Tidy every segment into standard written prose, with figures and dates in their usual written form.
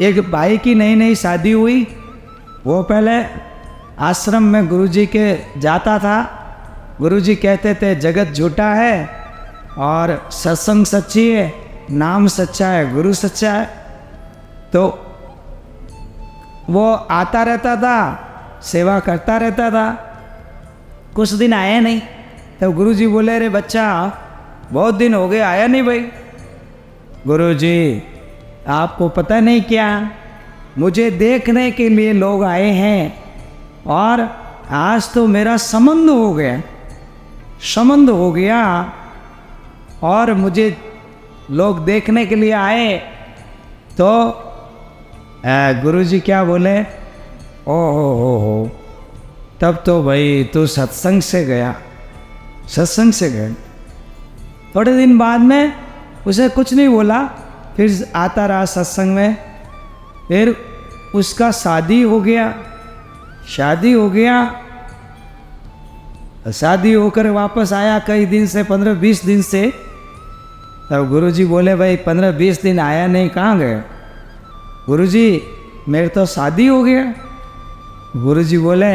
एक भाई की नई नई शादी हुई। वो पहले आश्रम में गुरुजी के जाता था। गुरुजी कहते थे जगत झूठा है और सत्संग सच्ची है, नाम सच्चा है, गुरु सच्चा है। तो वो आता रहता था, सेवा करता रहता था। कुछ दिन आया नहीं, तो गुरुजी बोले अरे बच्चा बहुत दिन हो गए आया नहीं भाई। गुरुजी आपको पता नहीं क्या, मुझे देखने के लिए लोग आए हैं और आज तो मेरा संबंध हो गया, संबंध हो गया और मुझे लोग देखने के लिए आए। तो गुरुजी क्या बोले, ओ हो तब तो भाई तू सत्संग से गया, सत्संग से गए। थोड़े दिन बाद में उसे कुछ नहीं बोला, फिर आता रहा सत्संग में। फिर उसका शादी हो गया, शादी हो गया, शादी होकर वापस आया कई दिन से, 15-20 दिन से। तब गुरुजी बोले भाई 15-20 दिन आया नहीं, कहाँ गए? गुरुजी मेरे तो शादी हो गया। गुरुजी बोले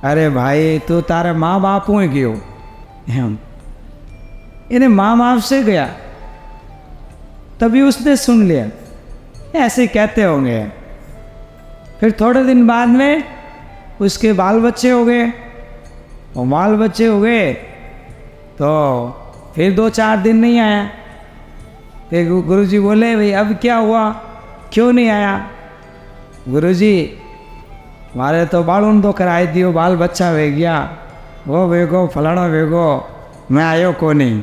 अरे भाई तू तारे माँ बाप हुए गयो, इन्हें माँ बाप से गया। तभी उसने सुन लिया, ऐसे कहते होंगे। फिर थोड़े दिन बाद में उसके बाल बच्चे हो गए, और बाल बच्चे हो गए तो फिर 2-4 दिन नहीं आया। फिर गुरुजी बोले भाई अब क्या हुआ, क्यों नहीं आया? गुरुजी मारे तो बालून तो कराई दियो, बाल बच्चा वे गया, वो वेगो फलाना वेगो, मैं आयो को नहीं।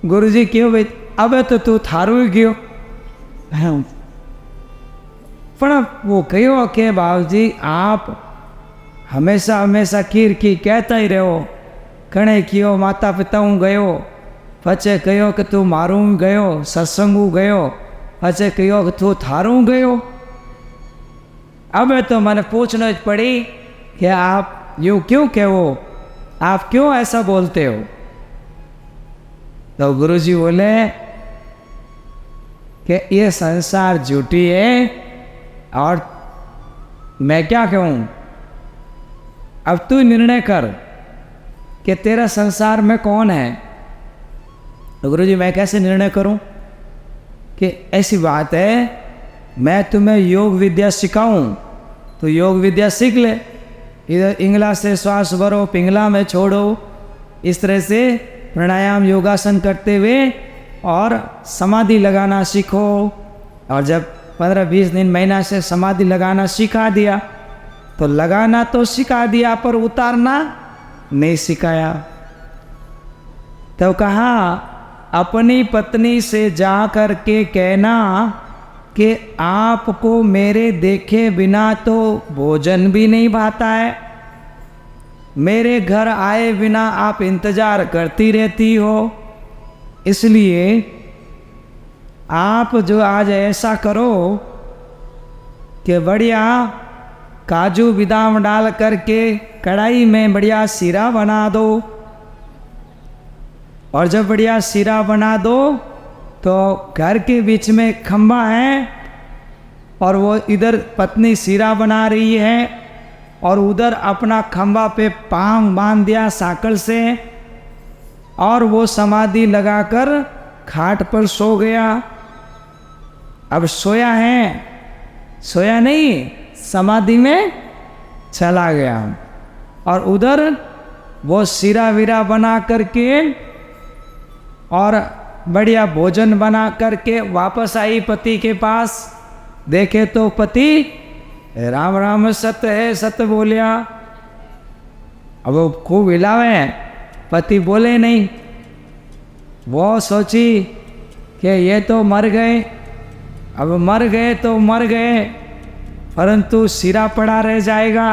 गुरुजी क्यों भाई, अब तो तू थारू ही गयो। पर वो कहो कि बाबूजी आप हमेशा हमेशा कीर की कहता ही रहो, कणे कियो माता पिता हूँ गयो, पचे कहो कि तू मारू गयो, सत्संगू गयो, पचे कहो कि तू थारू गयो। अब तो मैंने पूछना पड़ी कि आप यूँ क्यों कहो, आप क्यों ऐसा बोलते हो? तो गुरुजी बोले कि ये संसार झूठी है और मैं क्या कहूँ, अब तू निर्णय कर कि तेरा संसार में कौन है। तो गुरुजी मैं कैसे निर्णय करूं कि ऐसी बात है, मैं तुम्हें योग विद्या सिखाऊं तो योग विद्या सीख ले, इधर इंगला से श्वास भरो, पिंगला में छोड़ो, इस तरह से प्राणायाम योगासन करते हुए और समाधि लगाना सीखो। और जब 15-20 दिन महीना से समाधि लगाना सिखा दिया तो लगाना तो सिखा दिया पर उतारना नहीं सिखाया। तो कहा अपनी पत्नी से जा कर के कहना कि आपको मेरे देखे बिना तो भोजन भी नहीं भाता है, मेरे घर आए बिना आप इंतजार करती रहती हो, इसलिए आप जो आज ऐसा करो कि बढ़िया काजू बादाम डाल करके कढ़ाई में बढ़िया सीरा बना दो, और जब बढ़िया सीरा बना दो तो घर के बीच में खंबा है और वो इधर पत्नी सीरा बना रही है और उधर अपना खंबा पे पांव बांध दिया साकल से, और वो समाधि लगाकर खाट पर सो गया। अब सोया है, सोया नहीं, समाधि में चला गया। और उधर वो सीरा वीरा बना करके और बढ़िया भोजन बना करके वापस आई पति के पास। देखे तो पति राम राम सत्य है, सत्य बोलिया। अब वो खूब हिलावे, पति बोले नहीं। वो सोची कि ये तो मर गए, अब मर गए तो मर गए, परंतु सीरा पड़ा रह जाएगा।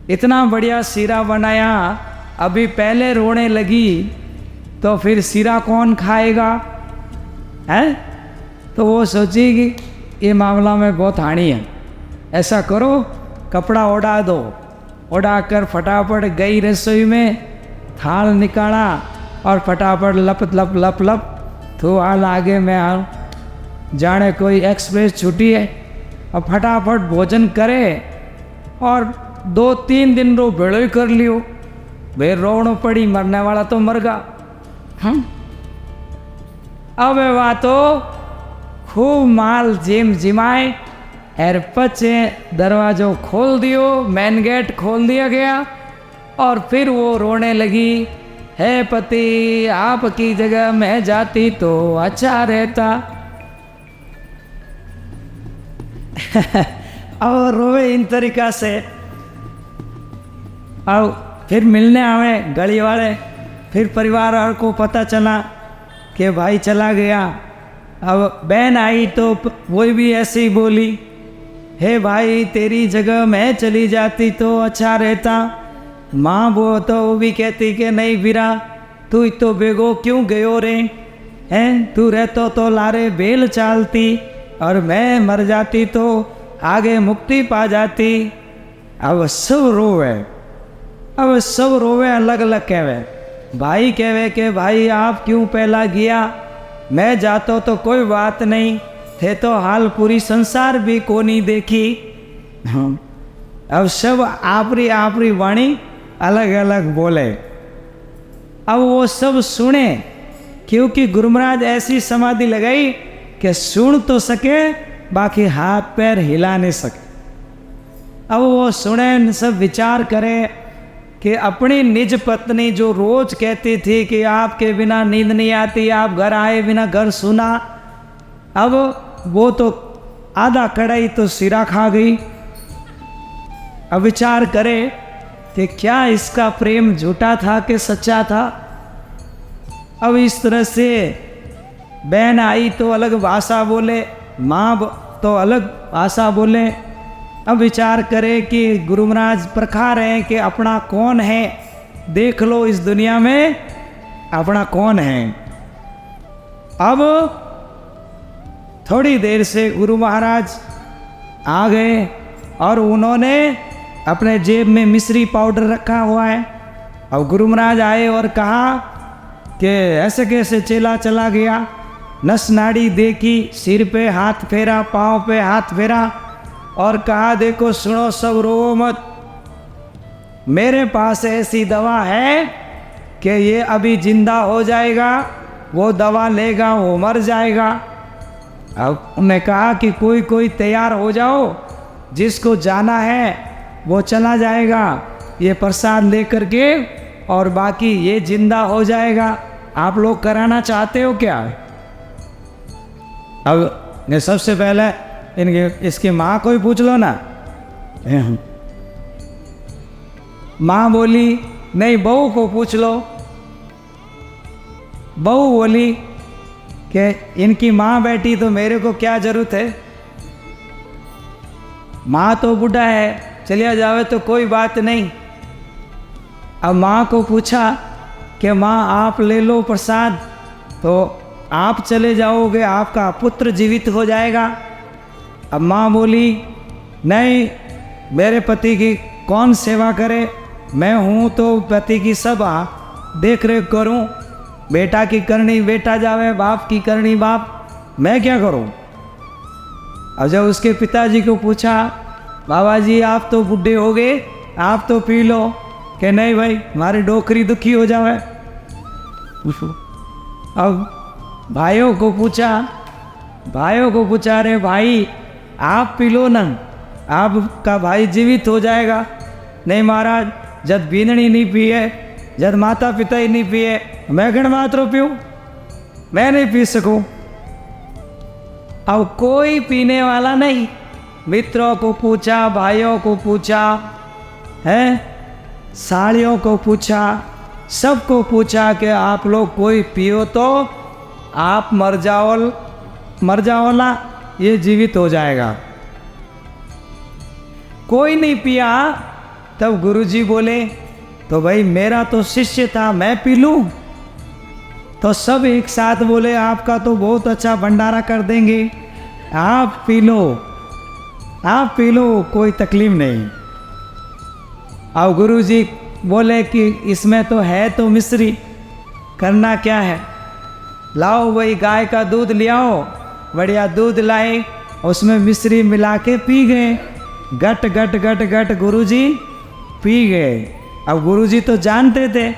इतना बढ़िया सीरा बनाया, अभी पहले रोने लगी तो फिर सीरा कौन खाएगा, है? तो वो सोचेगी ये मामला में बहुत हानि है, ऐसा करो कपड़ा ओढ़ा दो। ओढ़ा कर फटाफट गई रसोई में, थाल निकाला और फटाफट लप लप लप लप, तू हाल आगे मैं आऊँ। जाने कोई एक्सप्रेस छुट्टी है, अब फटाफट भोजन करे और 2-3 दिन रो भेड़ो ही कर लियो, वे रोवणो पड़ी, मरने वाला तो मर गा। अब वह तो खूब माल जिम जिमाए और पचे दरवाजो खोल दियो, मेन गेट खोल दिया गया और फिर वो रोने लगी, है पति आपकी जगह मैं जाती तो अच्छा रहता। और रोवे इन तरीका से। अब फिर मिलने आवे गली वाले, फिर परिवार वालों को पता चला कि भाई चला गया। अब बहन आई तो वो भी ऐसे ही बोली, हे भाई तेरी जगह मैं चली जाती तो अच्छा रहता। माँ वो भी कहती कि नहीं वीरा, तू तो बेगो क्यों गयो रे, हैं तू रहतो तो लारे बेल चालती और मैं मर जाती तो आगे मुक्ति पा जाती। अब सब रोवे, अब सब रोवे, अलग अलग कहवे। भाई कहवे कि भाई आप क्यों पहला गया, मैं जाता तो कोई बात नहीं थे, तो हाल पूरी संसार भी को नहीं देखी। अब सब आपरी आपरी वाणी अलग अलग बोले। अब वो सब सुने, क्योंकि गुरु महाराज ऐसी समाधि लगाई कि सुन तो सके बाकी हाथ पैर हिला नहीं सके। अब वो सुने, सब विचार करे कि अपनी निज पत्नी जो रोज कहती थी कि आपके बिना नींद नहीं आती, आप घर आए बिना घर सुना, अब वो तो आधा कढ़ाई तो सिरा खा गई। अब विचार करे कि क्या इसका प्रेम झूठा था कि सच्चा था। अब इस तरह से बहन आई तो अलग भाषा बोले, माँ तो अलग भाषा बोले। अब विचार करे कि गुरु महाराज परखा रहे हैं कि अपना कौन है, देख लो इस दुनिया में अपना कौन है। अब थोड़ी देर से गुरु महाराज आ गए और उन्होंने अपने जेब में मिश्री पाउडर रखा हुआ है। अब गुरु महाराज आए और कहा कि ऐसे कैसे चेला चला गया, नस नाड़ी देखी, सिर पे हाथ फेरा, पाँव पे हाथ फेरा और कहा देखो सुनो सब रो मत, मेरे पास ऐसी दवा है कि ये अभी जिंदा हो जाएगा, वो दवा लेगा वो मर जाएगा। अब उन्होंने कहा कि कोई कोई तैयार हो जाओ, जिसको जाना है वो चला जाएगा ये प्रसाद लेकर के, और बाकी ये जिंदा हो जाएगा। आप लोग कराना चाहते हो क्या? अब ने सबसे पहले इनके इसकी माँ को ही पूछ लो ना। माँ बोली नहीं, बहू को पूछ लो। बहू बोली कि इनकी माँ बैठी तो मेरे को क्या जरूरत है, माँ तो बूढ़ा है, चलिया जावे तो कोई बात नहीं। अब माँ को पूछा कि माँ आप ले लो प्रसाद, तो आप चले जाओगे, आपका पुत्र जीवित हो जाएगा। अब माँ बोली नहीं, मेरे पति की कौन सेवा करे, मैं हूँ तो पति की सब देख रेख करूँ, बेटा की करनी बेटा जावे, बाप की करनी बाप, मैं क्या करूँ। अब जब उसके पिताजी को पूछा बाबा जी आप तो बूढ़े हो गए, आप तो पी लो, कि नहीं भाई हमारी डोकरी दुखी हो जावे। अब भाइयों को पूछा अरे भाई आप पी लो ना, आपका भाई जीवित हो जाएगा। नहीं महाराज, जब बीननी नहीं पिए, जब माता पिता ही नहीं पिए, मैं गण मात्र पीऊँ, मैं नहीं पी सकूँ। अब कोई पीने वाला नहीं, मित्रों को पूछा, भाइयों को पूछा, है साड़ियों को पूछा, सबको पूछा कि आप लोग कोई पियो तो आप मर जाओ ना, ये जीवित हो जाएगा। कोई नहीं पिया। तब गुरुजी बोले तो भाई मेरा तो शिष्य था, मैं पी लूँ। तो सब एक साथ बोले आपका तो बहुत अच्छा भंडारा कर देंगे, आप पी लो, आप पी लो, कोई तकलीफ नहीं। अब गुरुजी बोले कि इसमें तो है तो मिश्री, करना क्या है, लाओ वही गाय का दूध ले आओ बढ़िया दूध लाए, उसमें मिश्री मिला के पी गए। गट गट गट गट गुरुजी पी गए। अब गुरुजी तो जानते थे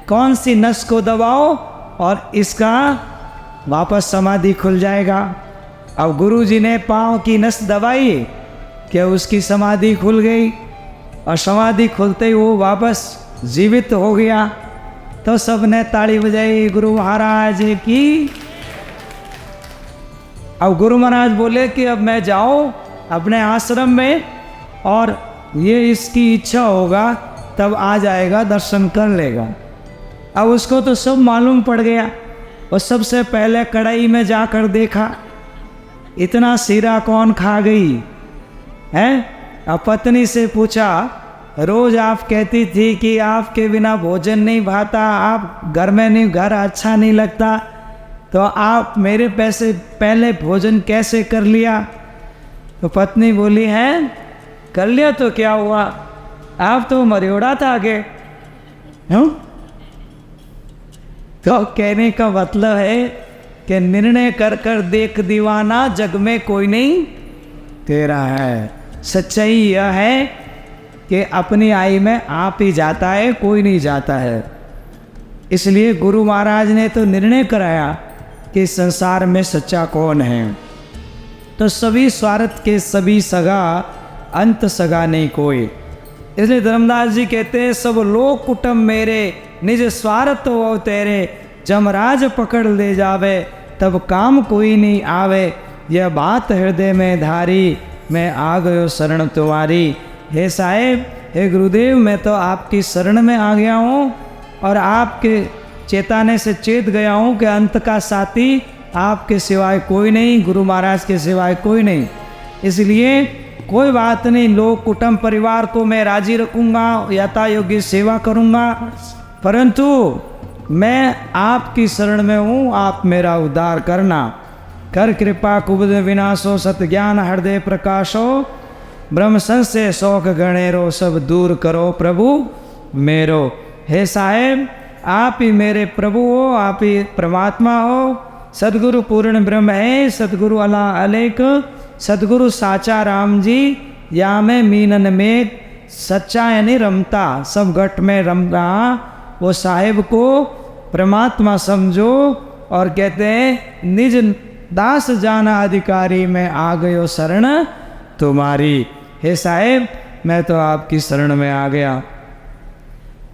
कौन सी नस को दबाओ और इसका वापस समाधि खुल जाएगा। अब गुरुजी ने पाँव की नस दबाई कि उसकी समाधि खुल गई, और समाधि खुलते ही वो वापस जीवित हो गया। तो सब ने ताली बजाई गुरु महाराज की। अब गुरु महाराज बोले कि अब मैं जाऊँ अपने आश्रम में, और ये इसकी इच्छा होगा तब आ जाएगा, दर्शन कर लेगा। अब उसको तो सब मालूम पड़ गया। और सबसे पहले कढ़ाई में जाकर देखा, इतना सीरा कौन खा गई है। अब पत्नी से पूछा, रोज आप कहती थी कि आपके बिना भोजन नहीं भाता, आप घर में नहीं, घर अच्छा नहीं लगता, तो आप मेरे पैसे पहले भोजन कैसे कर लिया। तो पत्नी बोली, है कर लिया तो क्या हुआ, आप तो मरियोड़ा था आगे। तो कहने का मतलब है कि निर्णय कर कर देख दीवाना, जग में कोई नहीं तेरा है। सच्चाई यह है कि अपनी आई में आप ही जाता है, कोई नहीं जाता है। इसलिए गुरु महाराज ने तो निर्णय कराया कि संसार में सच्चा कौन है। तो सभी स्वार्थ के सभी सगा, अंत सगा नहीं कोई। इसलिए धर्मदास जी कहते हैं, सब लोग कुटुंब मेरे, निज स्वार्थ हो तेरे, जमराज पकड़ ले जावे, तब काम कोई नहीं आवे। यह बात हृदय में धारी, मैं आ गयो शरण तुम्हारी। हे साहेब, हे गुरुदेव, मैं तो आपकी शरण में आ गया हूँ, और आपके चेताने से चेत गया हूँ कि अंत का साथी आपके सिवाय कोई नहीं, गुरु महाराज के सिवाय कोई नहीं। इसलिए कोई बात नहीं, लोग कुटुंब परिवार को मैं राजी रखूँगा, यथा योग्य सेवा करूँगा, परंतु मैं आपकी शरण में हूँ, आप मेरा उद्धार करना। कर कृपा कुबुद विनाशो, सत ज्ञान हृदय प्रकाशो, ब्रह्म संशय शोक गणेरो, सब दूर करो प्रभु मेरो। हे साहेब, आप ही मेरे प्रभु हो, आप ही परमात्मा हो। सदगुरु पूर्ण ब्रह्म है, सदगुरु अल्लाह अलेक, सदगुरु साचा राम जी, या में मीनन में सच्चा यानी रमता, सब घट में रम रहा। वो साहेब को परमात्मा समझो, और कहते हैं निज दास जाना अधिकारी, में आ गयो शरण तुम्हारी। हे साहेब, मैं तो आपकी शरण में आ गया।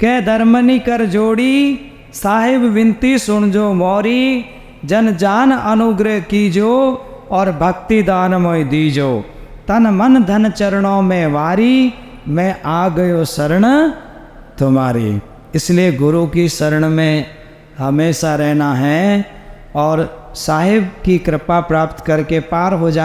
कह धर्मनी कर जोड़ी, साहिब विनती सुन जो मोरी, जन जान अनुग्रह कीजो, और भक्ति दानमय दीजो। तन मन धन चरणों में वारी, मैं आ गयो शरण तुम्हारी। इसलिए गुरु की शरण में हमेशा रहना है, और साहिब की कृपा प्राप्त करके पार हो जा।